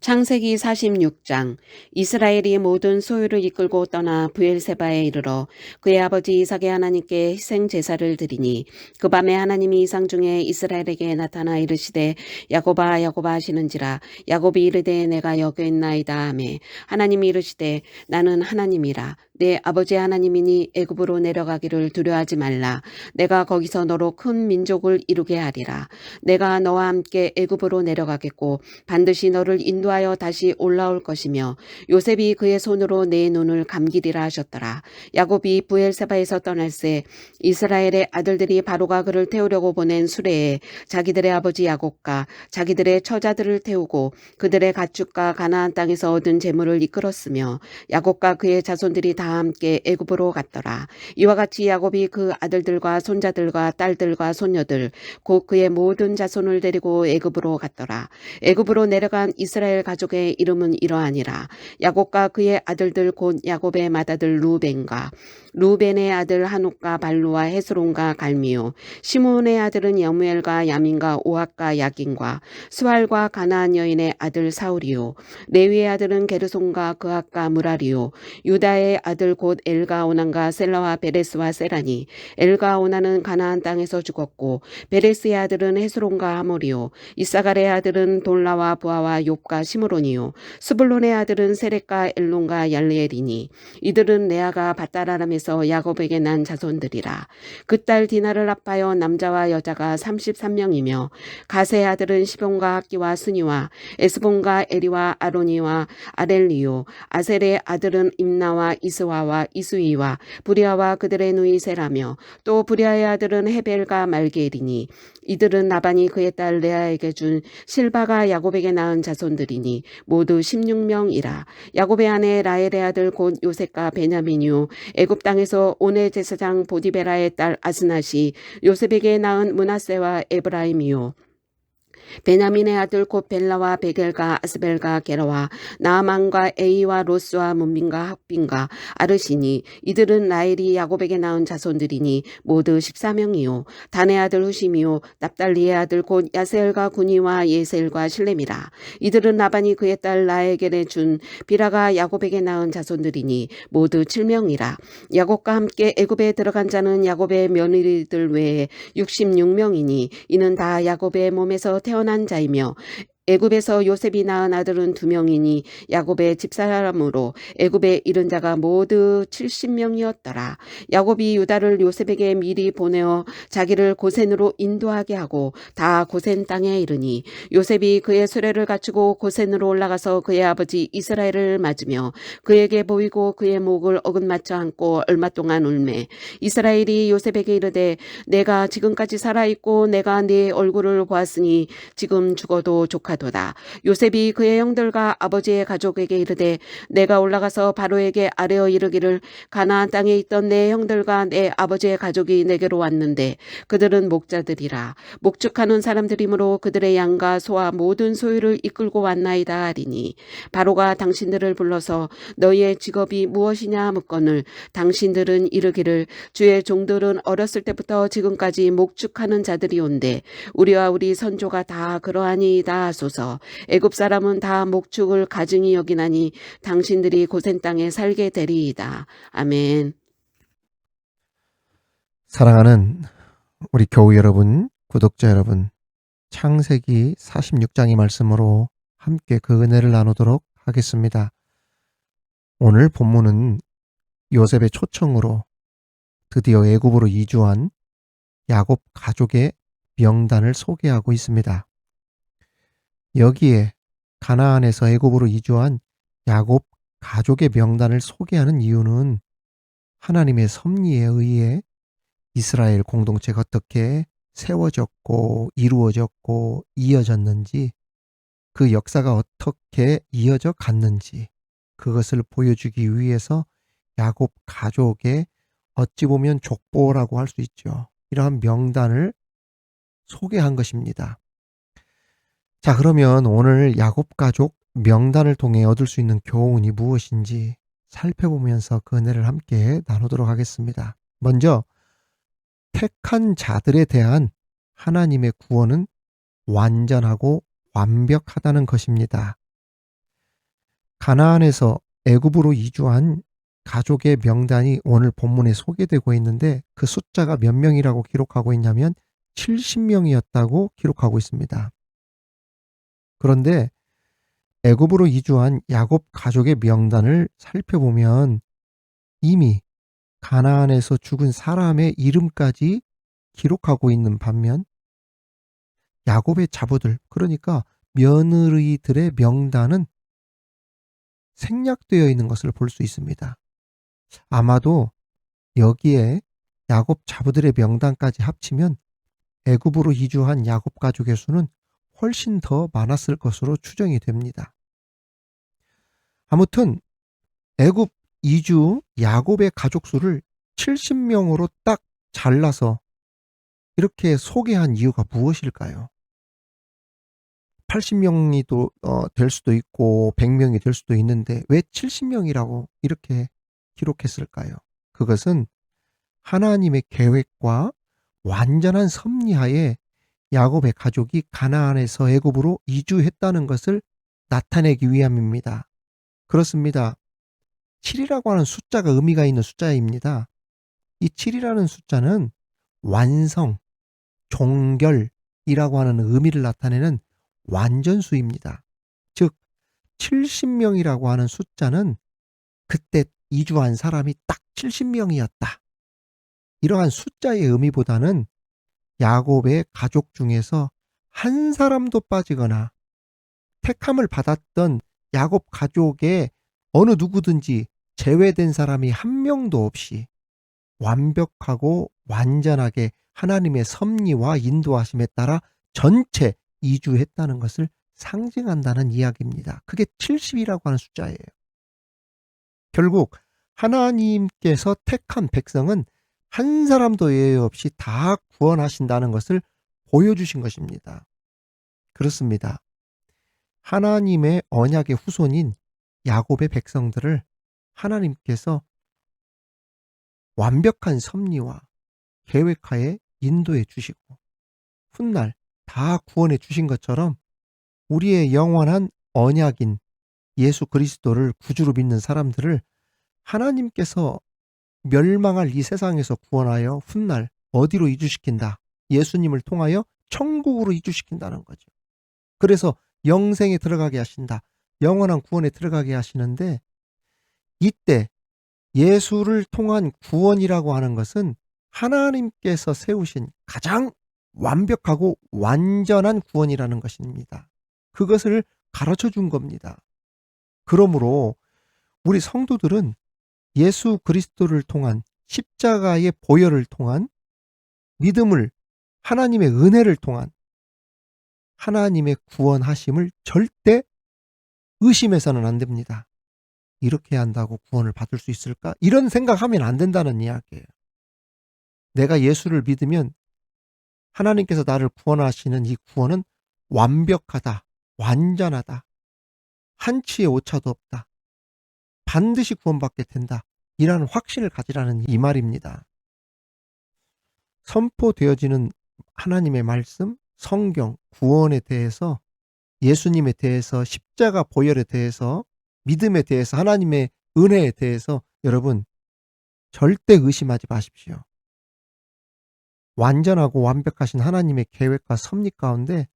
창세기 46장. 이스라엘이 모든 소유를 이끌고 떠나 브엘세바에 이르러 그의 아버지 이삭의 하나님께 희생 제사를 드리니, 그 밤에 하나님이 이상 중에 이스라엘에게 나타나 이르시되 야곱아 야곱아 하시는지라. 야곱이 이르되 내가 여기 있나이다 하매, 하나님이 이르시되 나는 하나님이라. 내 아버지 하나님이니 애굽으로 내려가기를 두려워하지 말라. 내가 거기서 너로 큰 민족을 이루게 하리라. 내가 너와 함께 애굽으로 내려가겠고 반드시 너를 인도하여 다시 올라올 것이며, 요셉이 그의 손으로 내 눈을 감기리라 하셨더라. 야곱이 브엘세바에서 떠날새 이스라엘의 아들들이 바로가 그를 태우려고 보낸 수레에 자기들의 아버지 야곱과 자기들의 처자들을 태우고 그들의 가축과 가나안 땅에서 얻은 재물을 이끌었으며, 야곱과 그의 자손들이 다 함께 애굽으로 갔더라. 이와 같이 야곱이 그 아들들과 손자들과 딸들과 손녀들 곧 그의 모든 자손을 데리고 애굽으로 갔더라. 애굽으로 내려간 이스라엘 가족의 이름은 이러하니라. 야곱과 그의 아들들 곧 야곱의 맏아들 루벤의 아들 한옥과 발루와 헤스론과 갈미요, 시몬의 아들은 여무엘과 야민과 오학과 야긴과 스왈과 가나안 여인의 아들 사울이요, 레위의 아들은 게르손과 그학과 무라리요, 유다의 아들 곧 엘가 오난과 셀라와 베레스와 세라니. 엘가 오난은 가나안 땅에서 죽었고 베레스의 아들은 헤스론과 하몰이요, 이사갈의 아들은 돌라와 부하와 욥과 시므론이요, 스불론의 아들은 세렉과 엘론과 얄레엘이니. 이들은 레아가 밧다라람에서 야곱에게 난 자손들이라. 그 딸 디나를 합하여 남자와 여자가 33명이며, 가세의 아들은 시본과 학기와 스니와 에스본과 에리와 아로니와 아렐리요, 아셀의 아들은 임나와 이스와와 이수이와 부리아와 그들의 누이 세라며, 또 부리아의 아들은 헤벨과 말게엘이니. 이들은 라반이 그의 딸 레아에게 준 실바가 야곱에게 낳은 자손들이니 모두 16명이라. 야곱의 아내 라헬의 아들 곧 요셉과 베냐민이요, 애굽 땅에서 오네 제사장 보디베라의 딸 아스낫이 요셉에게 낳은 므낫세와 에브라임이요, 베냐민의 아들 곧 벨라와 베겔과 아스벨과 게라와 나아만과 에이와 로스와 문빈과 학빈과 아르시니. 이들은 라헬이 야곱에게 낳은 자손들이니 모두 14명이요. 단의 아들 후심이요, 납달리의 아들 곧 야세엘과 구니와 예셀과 실렘이라. 이들은 라반이 그의 딸 라헬에게 준 비라가 야곱에게 낳은 자손들이니 모두 7명이라. 야곱과 함께 애굽에 들어간 자는 야곱의 며느리들 외에 66명이니 이는 다 야곱의 몸에서 태어난 자이며, 애굽에서 요셉이 낳은 아들은 2명이니 야곱의 집사람으로 애굽에 이른 자가 모두 70명이었더라. 야곱이 유다를 요셉에게 미리 보내어 자기를 고센으로 인도하게 하고 다 고센 땅에 이르니, 요셉이 그의 수레를 갖추고 고센으로 올라가서 그의 아버지 이스라엘을 맞으며 그에게 보이고 그의 목을 어긋맞춰 안고 얼마 동안 울매, 이스라엘이 요셉에게 이르되 내가 지금까지 살아있고 내가 네 얼굴을 보았으니 지금 죽어도 조카도다. 요셉이 그의 형들과 아버지의 가족에게 이르되 내가 올라가서 바로에게 아뢰어 이르기를 가나안 땅에 있던 내 형들과 내 아버지의 가족이 내게로 왔는데 그들은 목자들이라. 목축하는 사람들이므로 그들의 양과 소와 모든 소유를 이끌고 왔나이다 하리니, 바로가 당신들을 불러서 너희의 직업이 무엇이냐 묻거늘 당신들은 이르기를 주의 종들은 어렸을 때부터 지금까지 목축하는 자들이온데 우리와 우리 선조가 다 그러하니이다 하소서. 애굽 사람은 다 목축을 가증히 여기나니 당신들이 고센 땅에 살게 되리이다. 아멘. 사랑하는 우리 교우 여러분, 구독자 여러분, 창세기 46장의 말씀으로 함께 그 은혜를 나누도록 하겠습니다. 오늘 본문은 요셉의 초청으로 드디어 애굽으로 이주한 야곱 가족의 명단을 소개하고 있습니다. 여기에 가나안에서 애굽으로 이주한 야곱 가족의 명단을 소개하는 이유는 하나님의 섭리에 의해 이스라엘 공동체가 어떻게 세워졌고 이루어졌고 이어졌는지, 그 역사가 어떻게 이어져 갔는지 그것을 보여주기 위해서 야곱 가족의 어찌 보면 족보라고 할 수 있죠. 이러한 명단을 소개한 것입니다. 자, 그러면 오늘 야곱 가족 명단을 통해 얻을 수 있는 교훈이 무엇인지 살펴보면서 그 은혜를 함께 나누도록 하겠습니다. 먼저 택한 자들에 대한 하나님의 구원은 완전하고 완벽하다는 것입니다. 가나안에서 애굽으로 이주한 가족의 명단이 오늘 본문에 소개되고 있는데 그 숫자가 몇 명이라고 기록하고 있냐면 70명이었다고 기록하고 있습니다. 그런데 애굽으로 이주한 야곱 가족의 명단을 살펴보면 이미 가나안에서 죽은 사람의 이름까지 기록하고 있는 반면 야곱의 자부들, 그러니까 며느리들의 명단은 생략되어 있는 것을 볼 수 있습니다. 아마도 여기에 야곱 자부들의 명단까지 합치면 애굽으로 이주한 야곱 가족의 수는 훨씬 더 많았을 것으로 추정이 됩니다. 아무튼 애굽 이주 야곱의 가족 수를 70명으로 딱 잘라서 이렇게 소개한 이유가 무엇일까요? 80명이 될 수도 있고 100명이 될 수도 있는데 왜 70명이라고 이렇게 기록했을까요? 그것은 하나님의 계획과 완전한 섭리하에 야곱의 가족이 가나안에서 애굽으로 이주했다는 것을 나타내기 위함입니다. 그렇습니다. 7이라고 하는 숫자가 의미가 있는 숫자입니다. 이 7이라는 숫자는 완성, 종결이라고 하는 의미를 나타내는 완전수입니다. 즉 70명이라고 하는 숫자는 그때 이주한 사람이 딱 70명이었다. 이러한 숫자의 의미보다는 야곱의 가족 중에서 한 사람도 빠지거나 택함을 받았던 야곱 가족의 어느 누구든지 제외된 사람이 한 명도 없이 완벽하고 완전하게 하나님의 섭리와 인도하심에 따라 전체 이주했다는 것을 상징한다는 이야기입니다. 그게 70이라고 하는 숫자예요. 결국 하나님께서 택한 백성은 한 사람도 예외 없이 다 구원하신다는 것을 보여주신 것입니다. 그렇습니다. 하나님의 언약의 후손인 야곱의 백성들을 하나님께서 완벽한 섭리와 계획하에 인도해 주시고 훗날 다 구원해 주신 것처럼 우리의 영원한 언약인 예수 그리스도를 구주로 믿는 사람들을 하나님께서 멸망할 이 세상에서 구원하여 훗날 어디로 이주시킨다? 예수님을 통하여 천국으로 이주시킨다는 거죠. 그래서 영생에 들어가게 하신다. 영원한 구원에 들어가게 하시는데 이때 예수를 통한 구원이라고 하는 것은 하나님께서 세우신 가장 완벽하고 완전한 구원이라는 것입니다. 그것을 가르쳐 준 겁니다. 그러므로 우리 성도들은 예수 그리스도를 통한 십자가의 보혈을 통한 믿음을 하나님의 은혜를 통한 하나님의 구원하심을 절대 의심해서는 안 됩니다. 이렇게 한다고 구원을 받을 수 있을까? 이런 생각하면 안 된다는 이야기예요. 내가 예수를 믿으면 하나님께서 나를 구원하시는 이 구원은 완벽하다, 완전하다, 한치의 오차도 없다, 반드시 구원받게 된다, 이라는 확신을 가지라는 이 말입니다. 선포되어지는 하나님의 말씀, 성경, 구원에 대해서, 예수님에 대해서, 십자가 보혈에 대해서, 믿음에 대해서, 하나님의 은혜에 대해서 여러분 절대 의심하지 마십시오. 완전하고 완벽하신 하나님의 계획과 섭리 가운데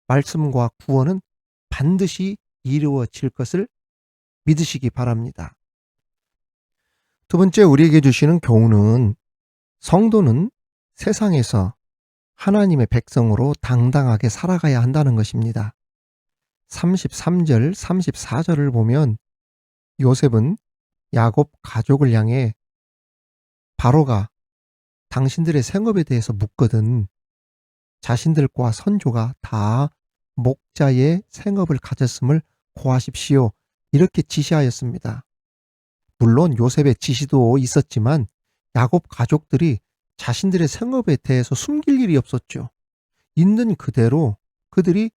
말씀과 구원은 반드시 이루어질 것을 믿으시기 바랍니다. 두 번째, 우리에게 주시는 교훈은 성도는 세상에서 하나님의 백성으로 당당하게 살아가야 한다는 것입니다. 33절, 34절을 보면 요셉은 야곱 가족을 향해 바로가 당신들의 생업에 대해서 묻거든 자신들과 선조가 다 목자의 생업을 가졌음을 고하십시오. 이렇게 지시하였습니다. 물론 요셉의 지시도 있었지만 야곱 가족들이 자신들의 생업에 대해서 숨길 일이 없었죠. 있는 그대로 그들이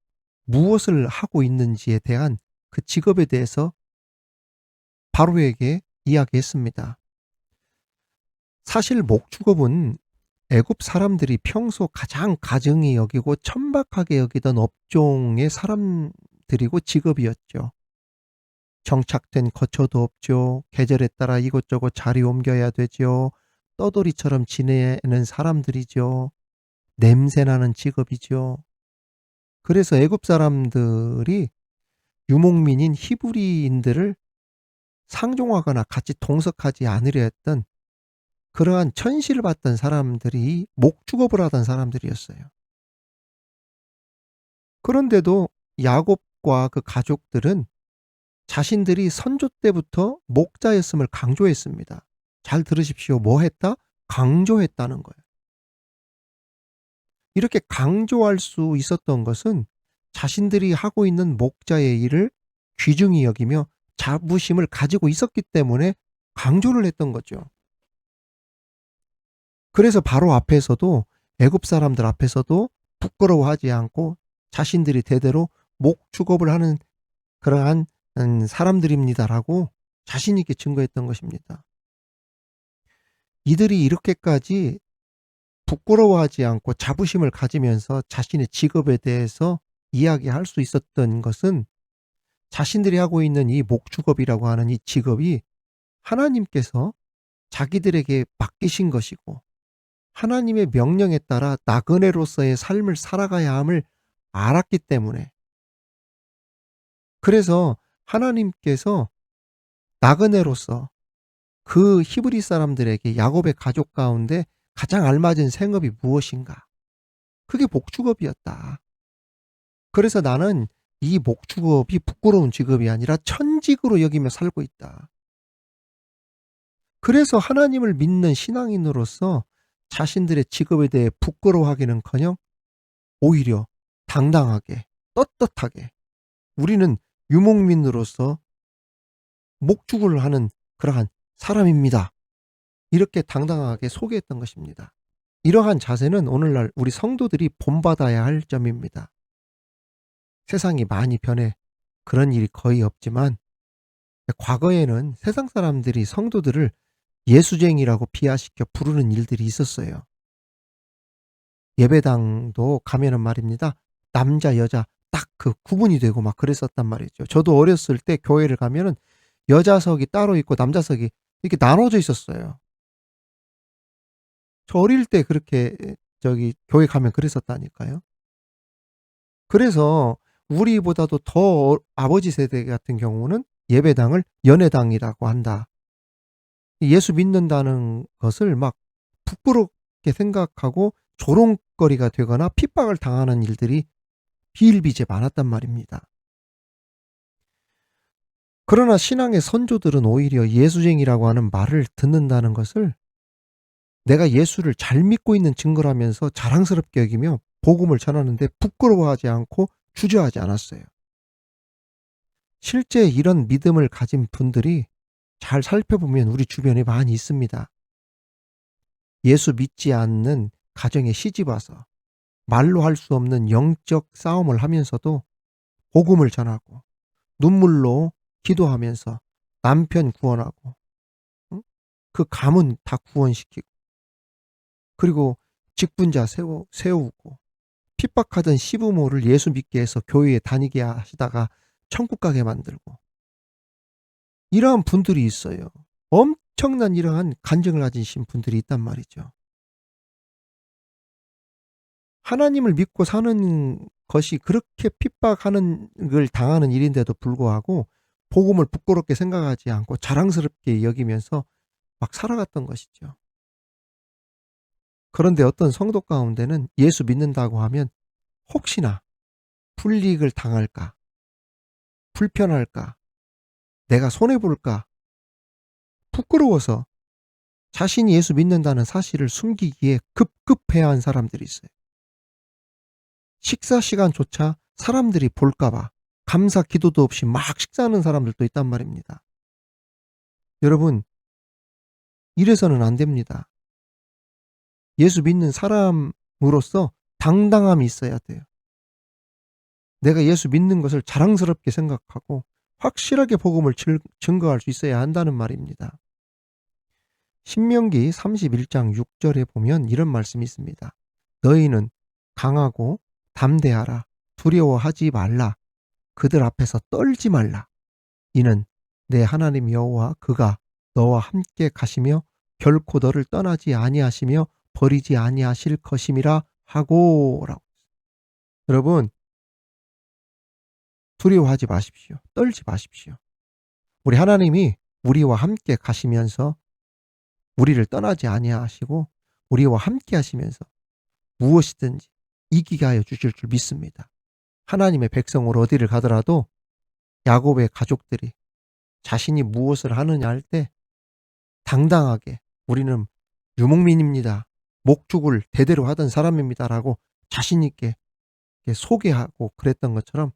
무엇을 하고 있는지에 대한 그 직업에 대해서 바로에게 이야기했습니다. 사실 목축업은 애굽 사람들이 평소 가장 가증히 여기고 천박하게 여기던 업종의 사람들이고 직업이었죠. 정착된 거처도 없죠. 계절에 따라 이곳저곳 자리 옮겨야 되죠. 떠돌이처럼 지내는 사람들이죠. 냄새나는 직업이죠. 그래서 애굽 사람들이 유목민인 히브리인들을 상종하거나 같이 동석하지 않으려 했던 그러한 천시를 받던 사람들이 목축업을 하던 사람들이었어요. 그런데도 야곱과 그 가족들은 자신들이 선조 때부터 목자였음을 강조했습니다. 잘 들으십시오. 뭐 했다? 강조했다는 거예요. 이렇게 강조할 수 있었던 것은 자신들이 하고 있는 목자의 일을 귀중히 여기며 자부심을 가지고 있었기 때문에 강조를 했던 거죠. 그래서 바로 앞에서도 애굽 사람들 앞에서도 부끄러워하지 않고 자신들이 대대로 목축업을 하는 그러한 사람들입니다라고 자신 있게 증거했던 것입니다. 이들이 이렇게까지 부끄러워하지 않고 자부심을 가지면서 자신의 직업에 대해서 이야기할 수 있었던 것은 자신들이 하고 있는 이 목축업이라고 하는 이 직업이 하나님께서 자기들에게 맡기신 것이고 하나님의 명령에 따라 나그네로서의 삶을 살아가야 함을 알았기 때문에 그래서 하나님께서 나그네로서 그 히브리 사람들에게 야곱의 가족 가운데 가장 알맞은 생업이 무엇인가? 그게 목축업이었다. 그래서 나는 이 목축업이 부끄러운 직업이 아니라 천직으로 여기며 살고 있다. 그래서 하나님을 믿는 신앙인으로서 자신들의 직업에 대해 부끄러워하기는커녕 오히려 당당하게 떳떳하게 우리는 유목민으로서 목축을 하는 그러한 사람입니다. 이렇게 당당하게 소개했던 것입니다. 이러한 자세는 오늘날 우리 성도들이 본받아야 할 점입니다. 세상이 많이 변해 그런 일이 거의 없지만 과거에는 세상 사람들이 성도들을 예수쟁이라고 비하시켜 부르는 일들이 있었어요. 예배당도 가면은 말입니다. 남자, 여자 딱 그 구분이 되고 막 그랬었단 말이죠. 저도 어렸을 때 교회를 가면은 여자석이 따로 있고 남자석이 이렇게 나눠져 있었어요. 저 어릴 때 그렇게 교회 가면 그랬었다니까요. 그래서 우리보다도 더 아버지 세대 같은 경우는 예배당을 연회당이라고 한다. 예수 믿는다는 것을 막 부끄럽게 생각하고 조롱거리가 되거나 핍박을 당하는 일들이 비일비재 많았단 말입니다. 그러나 신앙의 선조들은 오히려 예수쟁이라고 하는 말을 듣는다는 것을 내가 예수를 잘 믿고 있는 증거라면서 자랑스럽게 여기며 복음을 전하는데 부끄러워하지 않고 주저하지 않았어요. 실제 이런 믿음을 가진 분들이 잘 살펴보면 우리 주변에 많이 있습니다. 예수 믿지 않는 가정에 시집 와서 말로 할 수 없는 영적 싸움을 하면서도 복음을 전하고 눈물로 기도하면서 남편 구원하고 그 가문 다 구원시키고 그리고 직분자 세우고 핍박하던 시부모를 예수 믿게 해서 교회에 다니게 하시다가 천국 가게 만들고 이러한 분들이 있어요. 엄청난 이러한 간증을 가지신 분들이 있단 말이죠. 하나님을 믿고 사는 것이 그렇게 핍박하는 걸 당하는 일인데도 불구하고 복음을 부끄럽게 생각하지 않고 자랑스럽게 여기면서 막 살아갔던 것이죠. 그런데 어떤 성도 가운데는 예수 믿는다고 하면 혹시나 불이익을 당할까, 불편할까, 내가 손해볼까, 부끄러워서 자신이 예수 믿는다는 사실을 숨기기에 급급해야 한 사람들이 있어요. 식사 시간조차 사람들이 볼까봐 감사 기도도 없이 막 식사하는 사람들도 있단 말입니다. 여러분, 이래서는 안 됩니다. 예수 믿는 사람으로서 당당함이 있어야 돼요. 내가 예수 믿는 것을 자랑스럽게 생각하고 확실하게 복음을 증거할 수 있어야 한다는 말입니다. 신명기 31장 6절에 보면 이런 말씀이 있습니다. 너희는 강하고 담대하라. 두려워하지 말라. 그들 앞에서 떨지 말라. 이는 내 하나님 여호와 그가 너와 함께 가시며 결코 너를 떠나지 아니하시며 버리지 아니하실 것임이라 하고라고. 여러분, 두려워하지 마십시오. 떨지 마십시오. 우리 하나님이 우리와 함께 가시면서 우리를 떠나지 아니하시고 우리와 함께 하시면서 무엇이든지 이기게 하여 주실 줄 믿습니다. 하나님의 백성으로 어디를 가더라도 야곱의 가족들이 자신이 무엇을 하느냐 할 때 당당하게 우리는 유목민입니다. 목축을 대대로 하던 사람입니다라고 자신 있게 소개하고 그랬던 것처럼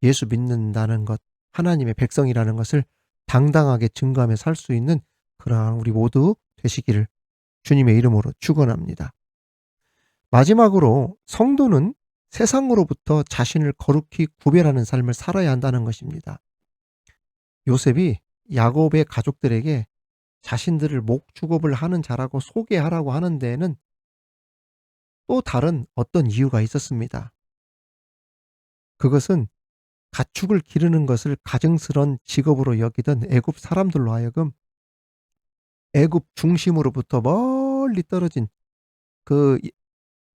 예수 믿는다는 것, 하나님의 백성이라는 것을 당당하게 증거하며 살 수 있는 그러한 우리 모두 되시기를 주님의 이름으로 축원합니다. 마지막으로 성도는 세상으로부터 자신을 거룩히 구별하는 삶을 살아야 한다는 것입니다. 요셉이 야곱의 가족들에게 자신들을 목축업을 하는 자라고 소개하라고 하는 데에는 또 다른 어떤 이유가 있었습니다. 그것은 가축을 기르는 것을 가증스러운 직업으로 여기던 애굽 사람들로 하여금 애굽 중심으로부터 멀리 떨어진 그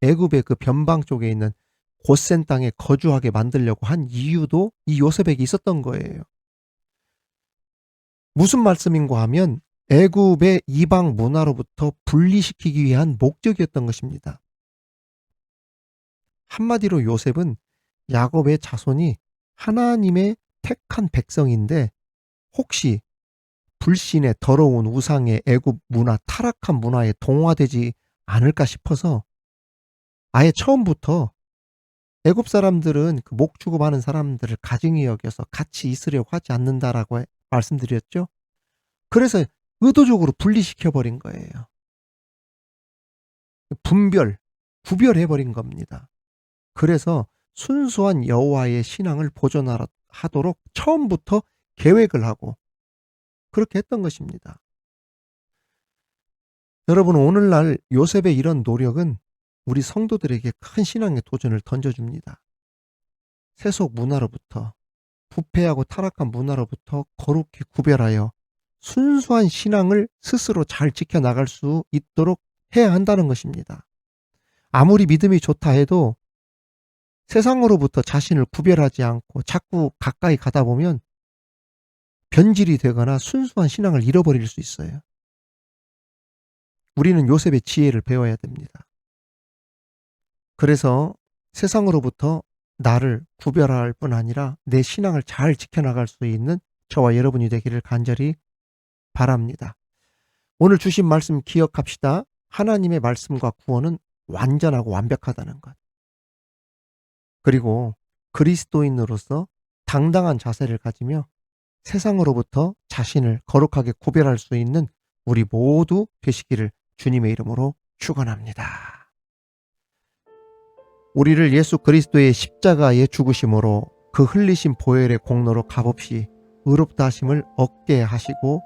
애굽의 그 변방 쪽에 있는 고센 땅에 거주하게 만들려고 한 이유도 이 요셉에게 있었던 거예요. 무슨 말씀인가 하면 애굽의 이방 문화로부터 분리시키기 위한 목적이었던 것입니다. 한마디로 요셉은 야곱의 자손이 하나님의 택한 백성인데 혹시 불신의 더러운 우상의 애굽 문화, 타락한 문화에 동화되지 않을까 싶어서 아예 처음부터 애굽 사람들은 그 목축업하는 사람들을 가증히 여겨서 같이 있으려고 하지 않는다라고 말씀드렸죠. 그래서 의도적으로 분리시켜버린 거예요. 구별해버린 겁니다. 그래서 순수한 여호와의 신앙을 보존하도록 처음부터 계획을 하고 그렇게 했던 것입니다. 여러분, 오늘날 요셉의 이런 노력은 우리 성도들에게 큰 신앙의 도전을 던져줍니다. 세속 문화로부터, 부패하고 타락한 문화로부터 거룩히 구별하여 순수한 신앙을 스스로 잘 지켜나갈 수 있도록 해야 한다는 것입니다. 아무리 믿음이 좋다 해도 세상으로부터 자신을 구별하지 않고 자꾸 가까이 가다 보면 변질이 되거나 순수한 신앙을 잃어버릴 수 있어요. 우리는 요셉의 지혜를 배워야 됩니다. 그래서 세상으로부터 나를 구별할 뿐 아니라 내 신앙을 잘 지켜나갈 수 있는 저와 여러분이 되기를 간절히 바랍니다. 오늘 주신 말씀 기억합시다. 하나님의 말씀과 구원은 완전하고 완벽하다는 것. 그리고 그리스도인으로서 당당한 자세를 가지며 세상으로부터 자신을 거룩하게 구별할 수 있는 우리 모두 되시기를 주님의 이름으로 축원합니다. 우리를 예수 그리스도의 십자가의 죽으심으로 그 흘리신 보혈의 공로로 값없이 의롭다 하심을 얻게 하시고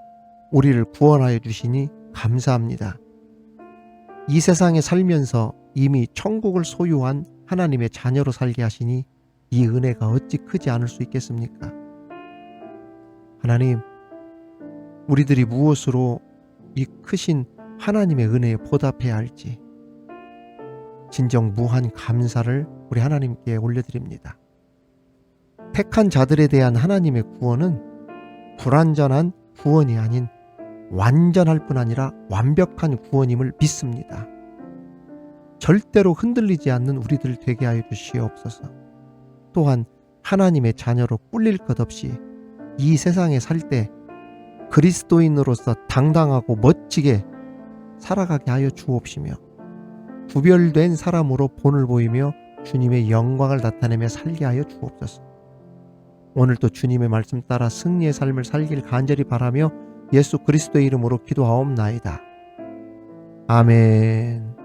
우리를 구원하여 주시니 감사합니다. 이 세상에 살면서 이미 천국을 소유한 하나님의 자녀로 살게 하시니 이 은혜가 어찌 크지 않을 수 있겠습니까? 하나님, 우리들이 무엇으로 이 크신 하나님의 은혜에 보답해야 할지 진정 무한 감사를 우리 하나님께 올려드립니다. 택한 자들에 대한 하나님의 구원은 불완전한 구원이 아닌 완전할 뿐 아니라 완벽한 구원임을 믿습니다. 절대로 흔들리지 않는 우리들 되게 하여 주시옵소서. 또한 하나님의 자녀로 꿀릴 것 없이 이 세상에 살 때 그리스도인으로서 당당하고 멋지게 살아가게 하여 주옵시며 구별된 사람으로 본을 보이며 주님의 영광을 나타내며 살게 하여 주옵소서. 오늘도 주님의 말씀 따라 승리의 삶을 살길 간절히 바라며 예수 그리스도의 이름으로 기도하옵나이다. 아멘.